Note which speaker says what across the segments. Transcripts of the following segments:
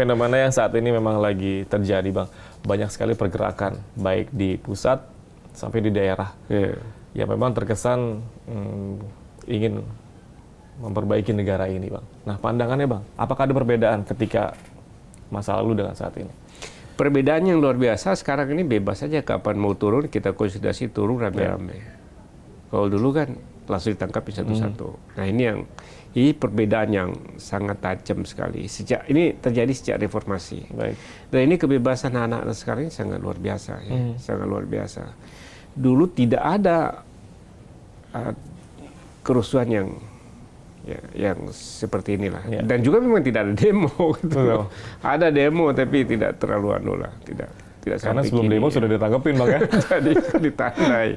Speaker 1: fenomena yang saat ini memang lagi terjadi, Bang. Banyak sekali pergerakan, baik di pusat sampai di daerah. Ya memang terkesan ingin memperbaiki negara ini, Bang. Nah, pandangannya, Bang, apakah ada perbedaan ketika masa lalu dengan saat ini?
Speaker 2: Perbedaan yang luar biasa sekarang ini bebas saja kapan mau turun, kita konsolidasi turun rame-rame. Kalau dulu kan langsung ditangkap satu-satu. Nah, ini perbedaan yang sangat tajam sekali. Ini terjadi sejak reformasi.
Speaker 1: Baik.
Speaker 2: Dan ini kebebasan anak-anak sekarang ini sangat luar biasa, sangat luar biasa. Dulu tidak ada kerusuhan yang seperti inilah. Dan juga memang tidak ada demo. Gitu. Ada demo tapi tidak terlalu tidak
Speaker 1: karena sebelum demo sudah ditangkepin, Bang, ya.
Speaker 2: Tadi ditandai.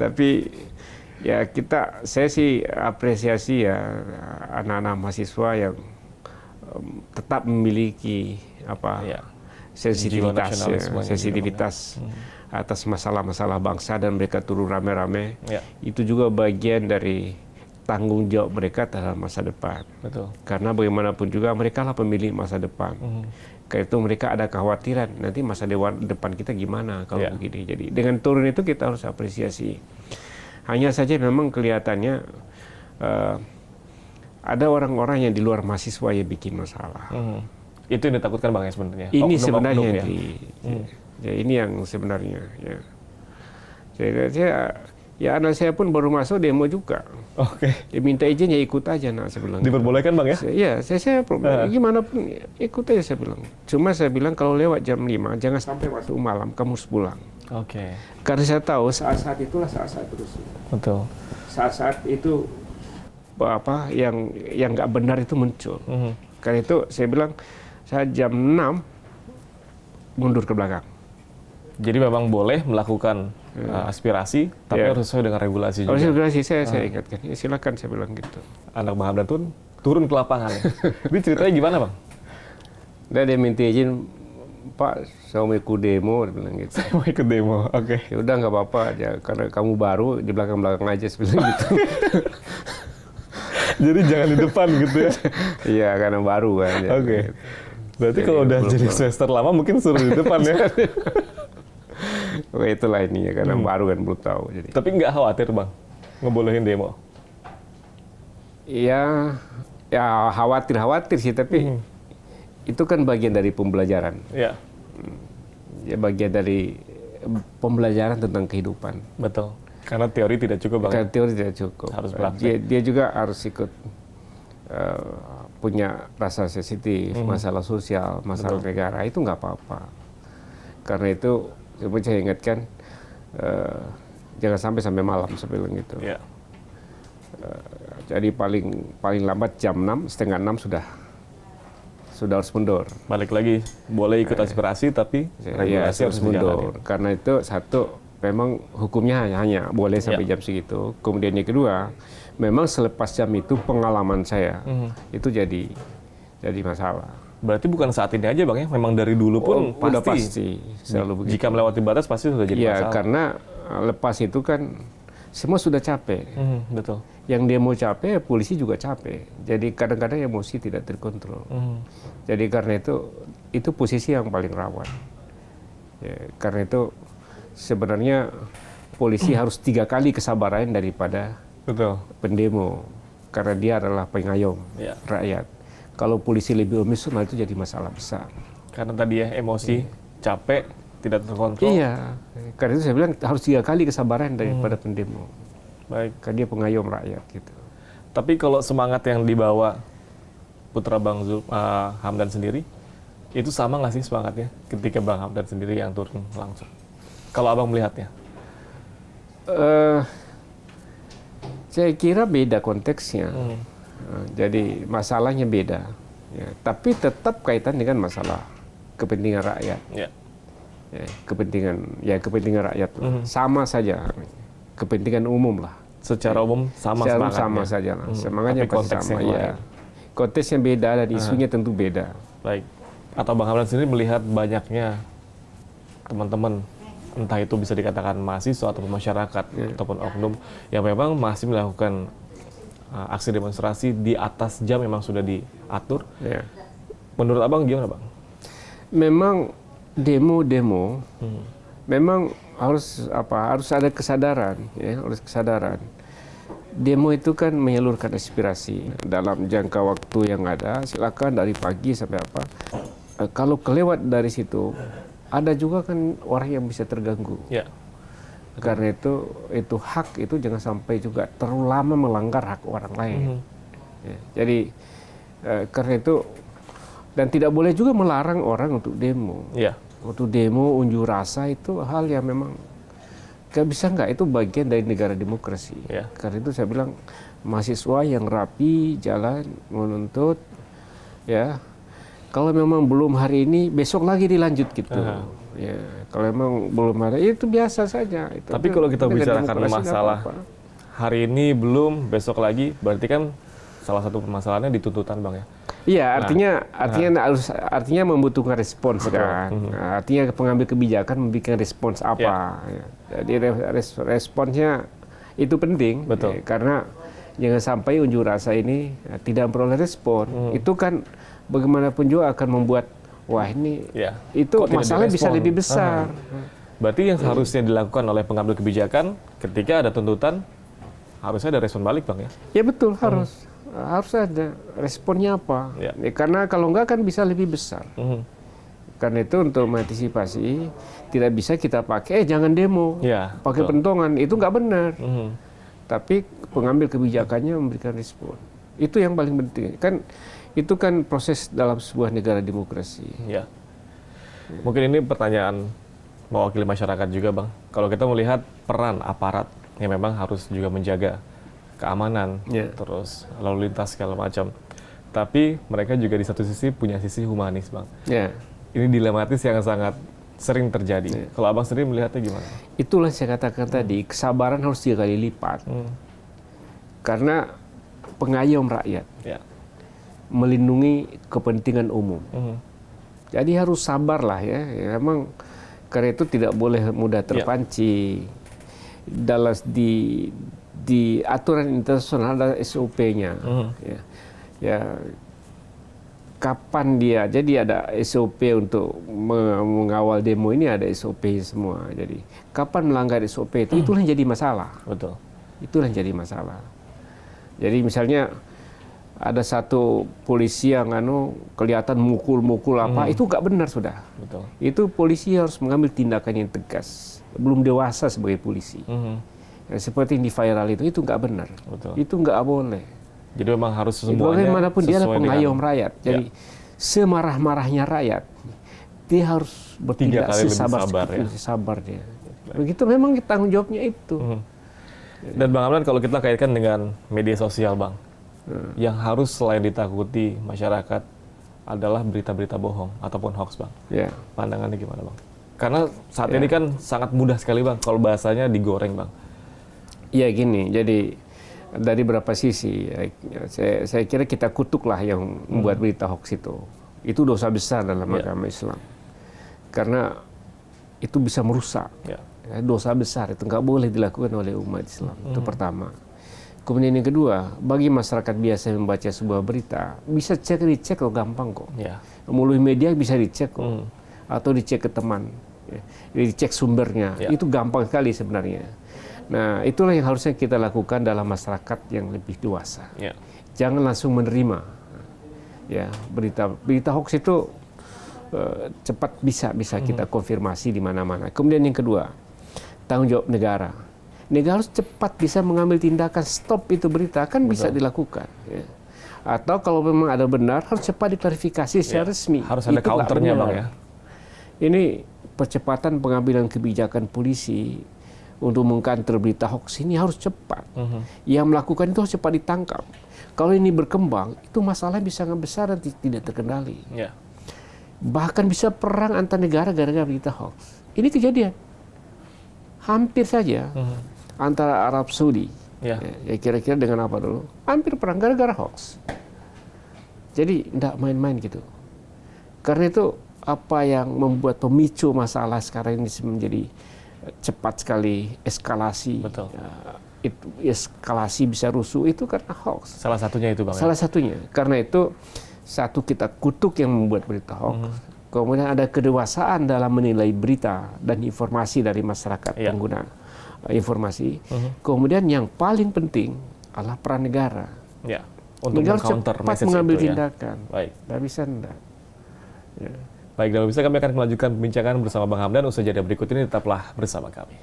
Speaker 2: Tapi ya saya sih apresiasi ya anak-anak mahasiswa yang tetap memiliki sensitivitas atas masalah-masalah bangsa dan mereka turun rame-rame. Itu juga bagian dari tanggung jawab mereka terhadap masa depan.
Speaker 1: Betul.
Speaker 2: Karena bagaimanapun juga mereka lah pemilik masa depan. Karena itu mereka ada kekhawatiran nanti masa depan kita gimana kalau begini. Jadi dengan turun itu kita harus apresiasi. Hanya saja memang kelihatannya ada orang-orang yang di luar mahasiswa yang bikin masalah.
Speaker 1: Itu yang ditakutkan, Bang, ya sebenarnya.
Speaker 2: Ini sebenarnya ini yang sebenarnya. Ya anak saya pun baru masuk demo juga. Dia minta izin ya ikut aja, saya bilang.
Speaker 1: Diperbolehkan, Bang, ya?
Speaker 2: Iya, saya gimana pun ikut aja saya bilang. Cuma saya bilang kalau lewat jam 5 jangan sampai waktu malam kamu harus pulang. Karena saya tahu saat-saat itulah saat-saat terus.
Speaker 1: Betul.
Speaker 2: Saat-saat itu yang nggak benar itu muncul. Karena itu saya bilang saya jam 6 mundur ke belakang.
Speaker 1: Jadi memang boleh melakukan aspirasi, tapi harus sesuai dengan regulasi juga.
Speaker 2: Regulasi saya ingatkan. Ya, silakan saya bilang gitu.
Speaker 1: Anak Bang Hamdan tuh turun ke lapangan. Ini ceritanya gimana, Bang?
Speaker 2: Dia minta izin, Pak, saya mau ikut demo, dia bilang gitu.
Speaker 1: Saya mau ikut demo,
Speaker 2: Ya udah nggak apa-apa aja, karena kamu baru di belakang-belakang aja, sebenarnya gitu.
Speaker 1: Jadi jangan di depan gitu ya?
Speaker 2: Iya, karena baru kan.
Speaker 1: Gitu. Berarti kalau udah jadi semester lama mungkin suruh di depan ya?
Speaker 2: Itulah ini ya, karena baru kan belum tahu. Jadi.
Speaker 1: Tapi nggak khawatir, Bang, ngebolehin demo?
Speaker 2: Ya khawatir sih, tapi itu kan bagian dari pembelajaran. Ya bagian dari pembelajaran tentang kehidupan.
Speaker 1: Betul. Karena teori tidak cukup, Bang.
Speaker 2: Karena teori tidak cukup.
Speaker 1: Harus praktek.
Speaker 2: Dia juga harus ikut punya rasa sensitif, masalah sosial, masalah negara, itu nggak apa-apa. Karena itu saya ingatkan, jangan sampai malam sebelum itu. Jadi paling lambat jam 6, setengah 6 sudah harus mundur.
Speaker 1: Balik lagi, boleh ikut aspirasi tapi regulasi harus mundur.
Speaker 2: Karena itu satu, memang hukumnya hanya boleh sampai jam segitu. Kemudian yang kedua, memang selepas jam itu pengalaman saya itu jadi masalah.
Speaker 1: Berarti bukan saat ini aja, Bang, ya? Memang dari dulu pun
Speaker 2: pasti selalu begitu.
Speaker 1: Jika melewati batas pasti sudah jadi masalah.
Speaker 2: Iya, karena lepas itu kan semua sudah capek.
Speaker 1: Betul.
Speaker 2: Yang demo capek, polisi juga capek. Jadi kadang-kadang emosi tidak terkontrol. Jadi karena itu posisi yang paling rawan. Ya, karena itu sebenarnya polisi harus 3 kali kesabaran daripada pendemo. Karena dia adalah pengayom rakyat. Kalau polisi lebih emosional itu jadi masalah besar.
Speaker 1: Karena tadi ya emosi, capek, tidak terkontrol.
Speaker 2: Iya, karena itu saya bilang harus 3 kali kesabaran daripada pendemo.
Speaker 1: Baik.
Speaker 2: Karena dia pengayom rakyat gitu.
Speaker 1: Tapi kalau semangat yang dibawa putra Bang Hamdan sendiri, itu sama nggak sih semangatnya ketika Bang Hamdan sendiri yang turun langsung? Kalau Abang melihatnya?
Speaker 2: Saya kira beda konteksnya. Jadi masalahnya beda, ya, tapi tetap kaitan dengan masalah kepentingan rakyat, kepentingan rakyat sama saja, kepentingan umum lah.
Speaker 1: Secara umum sama
Speaker 2: saja lah, semangatnya pasti sama. Ya. Konteksnya beda dan isunya tentu beda.
Speaker 1: Baik. Atau Bang Hamdan sendiri melihat banyaknya teman-teman, entah itu bisa dikatakan mahasiswa ataupun masyarakat ataupun oknum yang memang masih melakukan aksi demonstrasi di atas jam memang sudah diatur. Menurut Abang gimana, Bang?
Speaker 2: Memang demo-demo memang harus ada kesadaran, ya, harus kesadaran. Demo itu kan menyalurkan aspirasi dalam jangka waktu yang ada. Silakan dari pagi sampai apa. Kalau kelewat dari situ, ada juga kan orang yang bisa terganggu.
Speaker 1: Ya.
Speaker 2: Karena itu hak itu jangan sampai juga terlalu lama melanggar hak orang lain. Ya, jadi karena itu, dan tidak boleh juga melarang orang untuk demo.
Speaker 1: Ya.
Speaker 2: Untuk demo, unjuk rasa itu hal yang memang gak bisa nggak, itu bagian dari negara demokrasi.
Speaker 1: Ya.
Speaker 2: Karena itu saya bilang mahasiswa yang rapi jalan menuntut, ya. Kalau memang belum hari ini, besok lagi dilanjut gitu. Ya, kalau memang belum hari itu biasa saja.
Speaker 1: Tapi kalau kita bicarakan masalah hari ini belum, besok lagi, berarti kan salah satu permasalahannya di tuntutan, Bang, ya.
Speaker 2: Iya, artinya membutuhkan respons kan. Nah, artinya pengambil kebijakan memberikan respons apa. Ya. Jadi responsnya itu penting.
Speaker 1: Betul.
Speaker 2: Ya, karena jangan sampai unjuk rasa ini tidak memperoleh respon. Itu kan bagaimanapun juga akan membuat ini itu masalah bisa lebih besar.
Speaker 1: Berarti yang harusnya dilakukan oleh pengambil kebijakan ketika ada tuntutan harusnya ada respon balik, Bang, ya. Ya
Speaker 2: betul, harus ada responnya apa. Ya, karena kalau enggak kan bisa lebih besar. Karena itu untuk mengantisipasi tidak bisa kita pakai jangan demo, pakai pentongan, itu nggak benar. Tapi pengambil kebijakannya memberikan respon. Itu yang paling penting. Itu kan proses dalam sebuah negara demokrasi.
Speaker 1: Ya. Mungkin ini pertanyaan mewakili masyarakat juga, Bang. Kalau kita melihat peran aparat yang memang harus juga menjaga keamanan, terus lalu lintas segala macam. Tapi mereka juga di satu sisi punya sisi humanis, Bang. Ini dilematis yang sangat sering terjadi. Kalau Abang sendiri melihatnya gimana?
Speaker 2: Itulah saya katakan tadi, kesabaran harus 3 kali lipat. Karena pengayom rakyat, melindungi kepentingan umum. Jadi harus sabar lah ya. Memang karena itu tidak boleh mudah terpancing. Dalam di aturan internasional ada SOP-nya. Kapan dia, jadi ada SOP untuk mengawal demo ini, ada SOP semua. Jadi kapan melanggar SOP itulah yang jadi masalah.
Speaker 1: Betul. Itulah
Speaker 2: yang jadi masalah. Jadi misalnya ada satu polisi yang kelihatan mukul-mukul apa, itu nggak benar sudah.
Speaker 1: Betul.
Speaker 2: Itu polisi harus mengambil tindakan yang tegas. Belum dewasa sebagai polisi. Seperti yang di viral itu nggak benar.
Speaker 1: Betul.
Speaker 2: Itu nggak boleh.
Speaker 1: Jadi memang harus semuanya
Speaker 2: bagaimanapun dia adalah pengayom rakyat. Jadi semarah-marahnya rakyat, dia harus bertindak sabar dia. Begitu memang tanggung jawabnya itu.
Speaker 1: Dan Bang Amran, kalau kita kaitkan dengan media sosial, Bang, yang harus selain ditakuti masyarakat adalah berita-berita bohong ataupun hoax, Bang. Pandangannya gimana, Bang? Karena saat ini kan sangat mudah sekali, Bang, kalau bahasanya digoreng, Bang.
Speaker 2: Iya gini, jadi dari beberapa sisi, saya kira kita kutuklah yang membuat berita hoax itu. Itu dosa besar dalam agama Islam. Karena itu bisa merusak. Dosa besar, itu nggak boleh dilakukan oleh umat Islam. Itu pertama. Kemudian yang kedua, bagi masyarakat biasa yang membaca sebuah berita, bisa dicek kok, gampang kok. Melalui media bisa dicek kok. Atau dicek ke teman. Dicek sumbernya. Itu gampang sekali sebenarnya. Nah, itulah yang harusnya kita lakukan dalam masyarakat yang lebih dewasa. Jangan langsung menerima berita hoax itu cepat bisa kita konfirmasi di mana-mana. Kemudian yang kedua, tanggung jawab negara. Negara harus cepat bisa mengambil tindakan stop itu berita, kan bisa dilakukan. Atau kalau memang ada benar, harus cepat diklarifikasi secara resmi.
Speaker 1: Harus ada counternya, Bang, ya.
Speaker 2: Ini percepatan pengambilan kebijakan polisi untuk mengcounter berita hoax ini harus cepat. Yang melakukan itu harus cepat ditangkap. Kalau ini berkembang, itu masalah bisa sangat besar dan tidak terkendali. Bahkan bisa perang antar negara gara-gara berita hoax. Ini kejadian. Hampir saja antara Arab Saudi. Ya kira-kira dengan apa dulu? Hampir perang gara-gara hoax. Jadi tidak main-main gitu. Karena itu apa yang membuat pemicu masalah sekarang ini menjadi cepat sekali eskalasi.
Speaker 1: Betul.
Speaker 2: Itu eskalasi bisa rusuh itu karena hoax.
Speaker 1: Salah satunya itu, Bang.
Speaker 2: Salah satunya. Karena itu satu, kita kutuk yang membuat berita hoax. kemudian ada kedewasaan dalam menilai berita dan informasi dari masyarakat pengguna informasi. Kemudian yang paling penting adalah peran negara.
Speaker 1: Ya, untuk
Speaker 2: Negara
Speaker 1: meng-counter
Speaker 2: cepat
Speaker 1: message
Speaker 2: mengambil
Speaker 1: itu ya.
Speaker 2: tindakan.
Speaker 1: Baik.
Speaker 2: Tidak bisa enggak. Ya.
Speaker 1: Baik, dalam bisa kami akan melanjutkan perbincangan bersama Bang Hamdan. Usai jeda berikut ini tetaplah bersama kami.